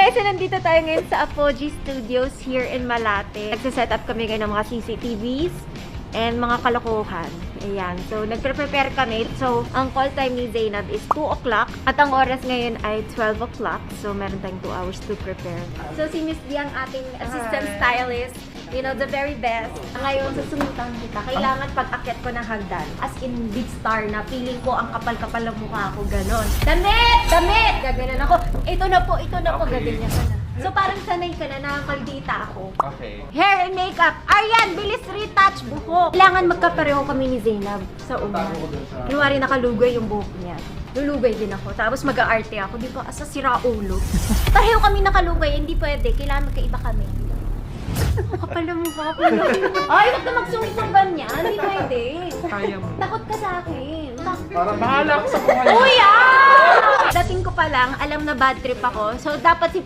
guys, so nandito tayo ngayon sa Apogee Studios here in Malate. Nagsiset up kami ngayon ng mga CCTVs and mga kalokohan. Ayan. So, nagpre-prepare kami. So, ang call time ni Zainab is 2 o'clock. At ang oras ngayon ay 12 o'clock. So, meron tayong 2 hours to prepare. So, si Miss D ang ating assistant stylist. You know, the very best. Ngayon, susungutan kita. Kailangan pag-akyat ko ng hagdan. As in, big star na. Feeling ko, ang kapal-kapal ng mukha ko. Ganon. Damit! Damit! Gaganon ako. Ito na po, gaganyan ka na. So, parang sanay ka na, nakakaldita ako. Okay. Hair and makeup. Aryan, bilis retouch buhok. Kailangan magkapareho kami ni Zainab sa una. Kunwari nakalugay yung buhok niya. Lulugay din ako. Tapos mag-aarte ako. Di ba? Asa sira ulo. Pareho kami nakalugay. Hindi pwede. Kailangan magkaiba kami. Kapal na mukha ko. Ay, huwag ka magsungit ng ganyan. Hindi pwede. Kaya mo. Takot ka sa akin. Parang bahala ko sa buhay. Uy, Dating ko pa lang, alam na bad trip ako. So, dapat si